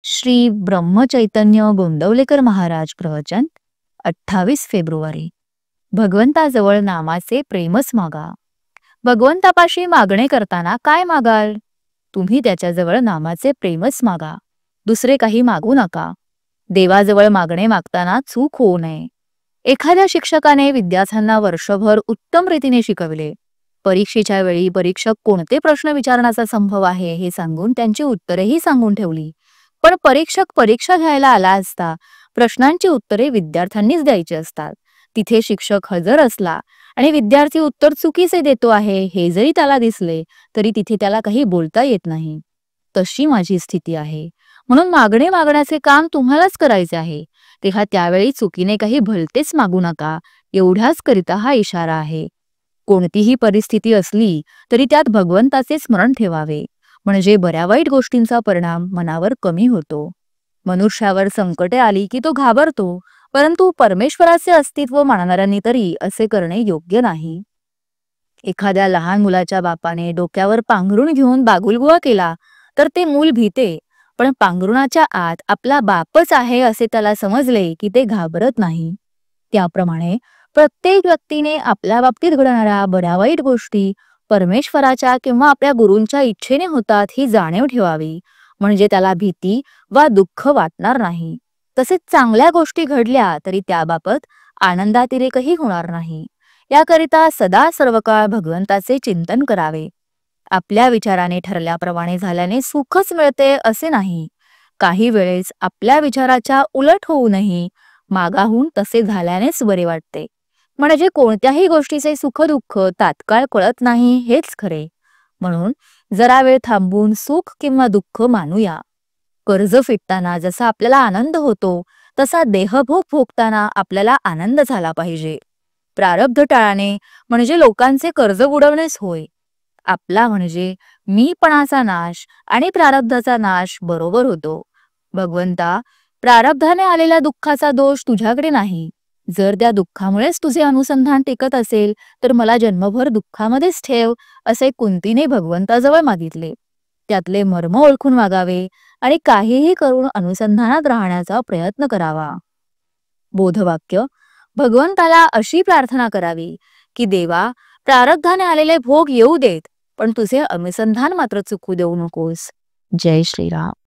श्री ब्रह्मचैतन्य गोंदवलेकर महाराज प्रवचन 28 फेब्रुवारी. भगवंताजवळ नामाचे प्रेमच मागा. भगवंतापाशी मागणे करताना काय मागाल? तुम्ही त्याच्याजवळ नामाचे प्रेमच मागा. दुसरे काही मागू नका. देवाजवळ मागणे मागताना चूक होऊ नये. एखाद्या शिक्षकाने विद्यार्थ्यांना वर्षभर उत्तम रीतीने शिकवले. परीक्षेच्या वेळी परीक्षक कोणते प्रश्न विचारण्याचा संभव आहे हे सांगून त्यांची उत्तरेही सांगून ठेवली. पण परीक्षक परीक्षा घ्यायला आला असता प्रश्नांची उत्तरे विद्यार्थ्यांनीच द्यायची असतात. तिथे शिक्षक हजर असला आणि विद्यार्थी उत्तर चुकीचे देतो आहे हे जरी त्याला दिसले तरी तिथे त्याला काही बोलता येत नाही. तशी माझी स्थिती आहे. म्हणून मागणे मागण्याचे काम तुम्हालाच करायचे आहे. तेव्हा त्यावेळी चुकीने काही भलतेच मागू नका. एवढ्याच करिता हा इशारा आहे. कोणतीही परिस्थिती असली तरी त्यात भगवंताचे स्मरण ठेवावे. म्हणजे बऱ्या वाईट गोष्टींचा परिणाम मनावर कमी होतो. मनुष्यावर संकटे आली की तो घाबरतो, परंतु परमेश्वराचे अस्तित्व मानणाऱ्यांनी तरी असे करणे योग्य नाही. एखाद्या लहान मुलाच्या बापाने डोक्यावर पांघरुण घेऊन बागुलबुवा केला तर ते मूल भीते, पण पांघरुणाच्या आत आपला बापच आहे असे त्याला समजले की ते घाबरत नाही. त्याप्रमाणे प्रत्येक व्यक्तीने आपल्या बाबतीत घडणाऱ्या बऱ्या वाईट गोष्टी परमेश्वराच्या किंवा आपल्या गुरूंच्या इच्छेने होतात ही जाणीव ठेवावी. म्हणजे त्याला भीती वा दुःख वाटणार नाही. तसेच चांगल्या गोष्टी घडल्या तरी त्याबाबत आनंदातिरेकही होणार नाही. याकरिता सदा सर्वकाळ भगवंताचे चिंतन करावे. आपल्या विचाराने ठरल्याप्रमाणे झाल्याने सुखच मिळते असे नाही. काही वेळेस आपल्या विचाराच्या उलट होऊनही मागाहून तसे झाल्यानेच बरे वाटते. म्हणजे कोणत्याही गोष्टीचे सुख दुःख तात्काळ कळत नाही हेच खरे. म्हणून जरा वेळ थांबून सुख किंवा दुःख मानूया. कर्ज फिटताना जसा आपल्याला आनंद होतो तसा देहभोग भोगताना आपल्याला आनंद झाला पाहिजे. प्रारब्ध टाळणे म्हणजे लोकांचे कर्ज बुडवणेच होय. आपला म्हणजे मीपणाचा नाश आणि प्रारब्धाचा नाश बरोबर होतो. भगवंता, प्रारब्धाने आलेल्या दुःखाचा दोष तुझ्याकडे नाही. जर त्या दुःखामुळेच तुझे अनुसंधान टिकत असेल तर मला जन्मभर दुःखामध्येच ठेव असे कुंतीने भगवंताजवळ मागितले. त्यातले मर्म ओळखून वागावे आणि काहीही करून अनुसंधानात राहण्याचा प्रयत्न करावा. बोधवाक्य: भगवंताला अशी प्रार्थना करावी की देवा, प्रारब्धाने आलेले भोग येऊ देत, पण तुझे अनुसंधान मात्र चुकू देऊ नकोस. जय श्रीराम.